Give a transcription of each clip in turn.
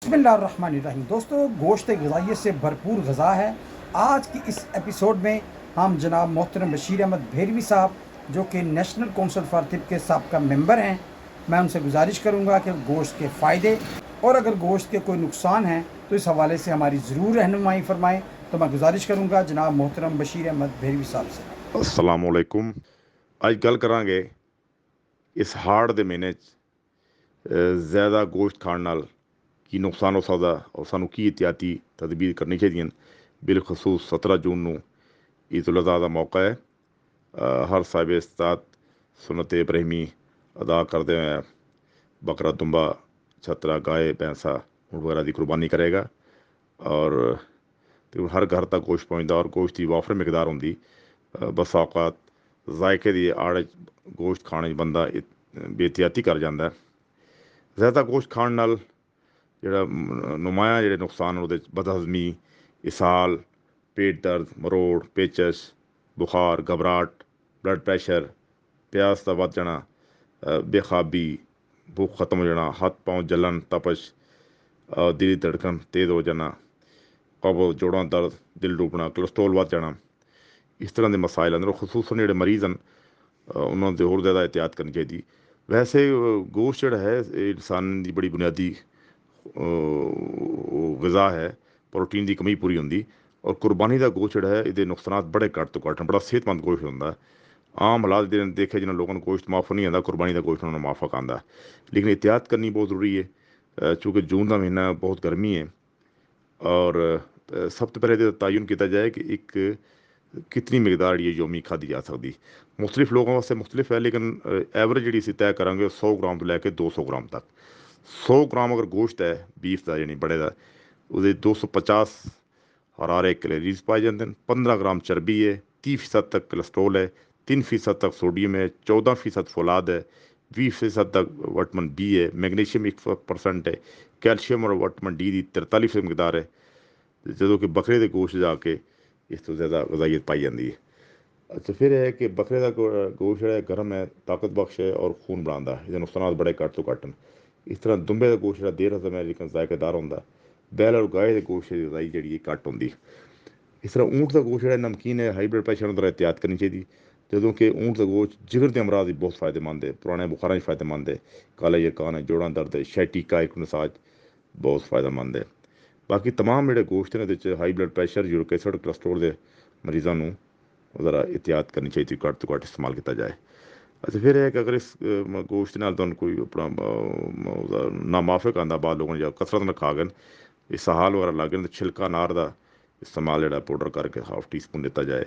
बिस्मिल्लाहिर्रहमानिर्रहीम। दोस्तों, गोश्त ग़िज़ाइयत से भरपूर ग़िज़ा है। आज की इस एपिसोड में हम जनाब मोहतरम बशीर अहमद भेरवी साहब, जो कि नेशनल कौंसिल फॉर तिब के साबका मेंबर हैं, मैं उनसे गुजारिश करूंगा कि गोश्त के फ़ायदे और अगर गोश्त के कोई नुकसान हैं तो इस हवाले से हमारी ज़रूर रहनुमाई फरमाएँ। तो मैं गुजारिश करूँगा जनाब मोहतरम बशीर अहमद भेरवी साहब से। अस्सलाम वालेकुम। ਅੱਜ ਗੱਲ ਕਰਾਂਗੇ ਇਸ ਹਾੜ ਦੇ ਮਹੀਨੇ 'ਚ ਜ਼ਿਆਦਾ ਗੋਸ਼ਤ ਖਾਣ ਨਾਲ ਕੀ ਨੁਕਸਾਨ ਹੋ ਸਕਦਾ ਔਰ ਸਾਨੂੰ ਕੀ ਇhtiyati ਤਦਬੀਰ ਕਰਨੀ ਚਾਹੀਦੀਆਂ। ਬਿਲਖਸੂਸ 17 ਜੂਨ ਨੂੰ ਈਦ ਉਲ ਅਜ਼ਹਾ ਦਾ ਮੌਕਾ ਹੈ। ਹਰ ਸਾਹਿਬ ਇਸਤਾਤ ਸੁਨਤ ਇਬਰਾਹੀਮੀ ਅਦਾ ਕਰਦੇ ਹੋਏ ਬੱਕਰਾ, ਤੁੰਬਾ, ਛਤਰਾ, ਗਾਏ, ਭੈਂਸਾ ਵਗੈਰਾ ਦੀ ਕੁਰਬਾਨੀ ਕਰੇਗਾ ਔਰ ਹਰ ਘਰ ਤੱਕ ਗੋਸ਼ਤ ਪਹੁੰਚਦਾ ਔਰ ਗੋਸ਼ਤ ਦੀ ਵਾਫਰ ਮਿਕਦਾਰ ਹੁੰਦੀ। ਬਸ ਔਕਾਤ ਜ਼ਾਇਕੇ ਦੀ ਆੜ 'ਚ ਗੋਸ਼ਤ ਖਾਣੇ 'ਚ ਬੰਦਾ ਬੇਹਤਿਆਤੀ ਕਰ ਜਾਂਦਾ। ਜ਼ਿਆਦਾ ਗੋਸ਼ਤ ਖਾਣ ਨਾਲ ਜਿਹੜਾ ਨੁਮਾਇਆ ਜਿਹੜੇ ਨੁਕਸਾਨ ਉਹਦੇ 'ਚ ਬਦਹਜ਼ਮੀ, ਇਸਾਲ, ਪੇਟ ਦਰਦ, ਮਰੋੜ, ਪੇਚਸ਼, ਬੁਖਾਰ, ਘਬਰਾਹਟ, ਬਲੱਡ ਪ੍ਰੈਸ਼ਰ, ਪਿਆਸ ਦਾ ਵੱਧ ਜਾਣਾ, ਬੇਖਾਬੀ, ਭੁੱਖ ਖਤਮ ਹੋ ਜਾਣਾ, ਹੱਥ ਪਾँव ਜਲਣ, ਤਪਸ਼, ਦਿਲ ਦੀ ਧੜਕਣ ਤੇਜ਼ ਹੋ ਜਾਣਾ, ਕਬਜ਼, ਜੋੜਾਂ ਦਰਦ, ਦਿਲ ਡੁੱਬਣਾ, ਕੋਲੈਸਟਰੋਲ ਵੱਧ ਜਾਣਾ, ਇਸ ਤਰ੍ਹਾਂ ਦੇ ਮਸਾਇਲ ਅੰਦਰ ਖਸੂਸਨ ਜਿਹੜੇ ਮਰੀਜ਼ ਹਨ ਉਹਨਾਂ 'ਤੇ ਹੋਰ ਜ਼ਿਆਦਾ ਇਹਤਿਆਤ ਕਰਨੀ ਚਾਹੀਦੀ। ਵੈਸੇ ਗੋਸ਼ਤ ਜਿਹੜਾ ਹੈ ਇਹ ਇਨਸਾਨ ਦੀ ਬੜੀ ਬੁਨਿਆਦੀ ਗਜ਼ਾ ਹੈ। ਪ੍ਰੋਟੀਨ ਦੀ ਕਮੀ ਪੂਰੀ ਹੁੰਦੀ ਔਰ ਕੁਰਬਾਨੀ ਦਾ ਗੋਸ਼ਤ ਜਿਹੜਾ ਹੈ ਇਹਦੇ ਨੁਕਸਾਨਾਤ ਬੜੇ ਘੱਟ ਤੋਂ ਘੱਟ, ਬੜਾ ਸਿਹਤਮੰਦ ਗੋਸ਼ਤ ਹੁੰਦਾ। ਆਮ ਹਾਲਾਤ ਦੇ ਦੇਖੇ ਜਿਹਨਾਂ ਲੋਕਾਂ ਨੂੰ ਗੋਸ਼ਤ ਮਾਫਕ ਨਹੀਂ ਆਉਂਦਾ, ਕੁਰਬਾਨੀ ਦਾ ਗੋਸ਼ਤ ਉਹਨਾਂ ਨੂੰ ਮਾਫਕ ਆਉਂਦਾ। ਲੇਕਿਨ ਇਹਤਿਆਤ ਕਰਨੀ ਬਹੁਤ ਜ਼ਰੂਰੀ ਹੈ ਚूँकि ਜੂਨ ਦਾ ਮਹੀਨਾ ਬਹੁਤ ਗਰਮੀ ਹੈ ਔਰ ਸਭ ਤੋਂ ਪਹਿਲੇ ਇਹਦਾ ਤਾयुन ਕੀਤਾ ਜਾए कि एक कितनी मकदार ये योमी खाधी जा सकती। मुख्तलिफ लोगों वास्ते मुख्तलिफ है, लेकिन एवरेज जी असीं तय करांगे 100 ग्राम तो लैके 200 ग्राम तक। 100 ग्राम अगर गोश्त है बीफ का यानी बड़े का, वो 250 हरारे कैलोरीज पाए जाते हैं। 15 ग्राम चर्बी है, 30% तक कोलेस्ट्रोल है, 3% तक सोडियम है, 14% फौलाद है, 20% तक विटामिन बी है, मैग्नीशियम 1% है, कैल्शियम और विटामिन डी की 43% मकदार है। जो कि बकरे के गोश्त जाके इस तो ज़्यादा गज़ाइयत पाई जाती है। अच्छा, फिर है कि बकरे का गोश्त है गर्म है, ताकत बख्श है और खून बढ़ाता है। ये नुकसान बड़े घट तो घट हैं। इस तरह दुंबे का गोश्त देर हजम है लेकिन जायकेदार होंगे। बैल और गाय के गोश्त की गज़ाई जी घट होंगी। इस तरह ऊँट का गोश्त नमकीन है, हाई ब्लड प्रैशर अंदर एहतियात करनी चाहिए। जो कि ऊँट का गोश्त जिगर के अमराज बहुत फायदेमंद है, पुराने बुखार फायदेमंद है, काला यकान है, जोड़ा दर्द है, शैटिका एक मसाज बहुत फायदेमंद है। बाकी तमाम जोड़े गोश्त ने high blood pressure, uric acid, cholesterol के मरीजों को ज़रा एहतियात करनी चाहिए, घट तो घट इस्तेमाल किया जाए। अच्छा, फिर है कि अगर इस गोश्त नाल तुहानूं कोई अपना नामाफिक आंदा, बाद लोगों ने कसरत ना खा गए, इसहाल वगैरह लग गए, तो छिलका अनार का इस्तेमाल जोड़ा पाउडर करके हाफ टी स्पून दिता जाए।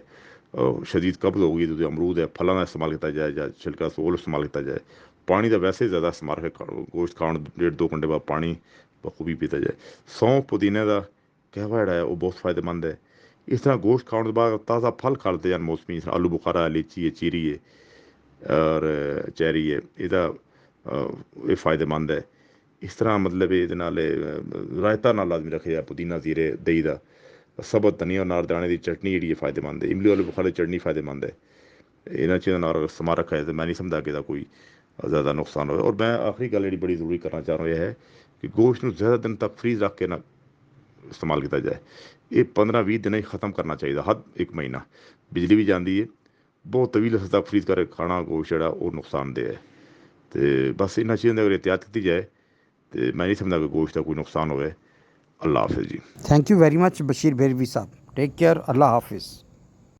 शदीद कब्ज होगी तो अमरूद है, फलों का इस्तेमाल किया जाए या छिलका सोल इस्तेमाल किया जाए। पानी का वैसे ज़्यादा इस्तेमाल गोश्त खाने 1.5-2 घंटे बाद पानी बखूबी पीता जाए। सौंफ पुदीने का कहवा जोड़ा है वो बहुत फायदेमंद है। इस तरह गोश्त खाने के बाद ताज़ा फल खा लेते हैं मौसमी, आलू बुखारा है, लीची है, चीरी है और चैरी है, यदा ये फायदेमंद है। इस तरह मतलब ये रायता नाल लाजमी रखे जाए, पुदीना, जीरे, दही का, सबत धनिया और नारदाने की चटनी जी फायदेमंद है। इमली वाले बुखारे की चटनी फायदेमंद है। इन्होंने चीज़ों नाल अगर इस्तेमाल रखा है तो मैं नहीं समझता कि कोई ज़्यादा नुकसान हो। और मैं आखिरी गल जी बड़ी जरूरी करना चाह रहा हूँ, यह है कि गोश्त में ज़्यादा दिन तक फ्रीज रख के ना इस्तेमाल किया जाए। ये 15-20 दिन ही ख़त्म करना चाहिए, हद 1 महीना। बिजली भी जाती है, बहुत तवील अर्से तक फ्रीज करके खाना गोश्त जोड़ा वो नुकसानदेह है। तो बस इन्होंने चीज़ों की अगर एहतियात की जाए तो मैं नहीं समझता कि गोश्त का कोई नुकसान हो। अल्लाह हाफिज़ जी। Thank you very much Bashir Bhervi साहब। Take care. अल्लाह हाफिज़।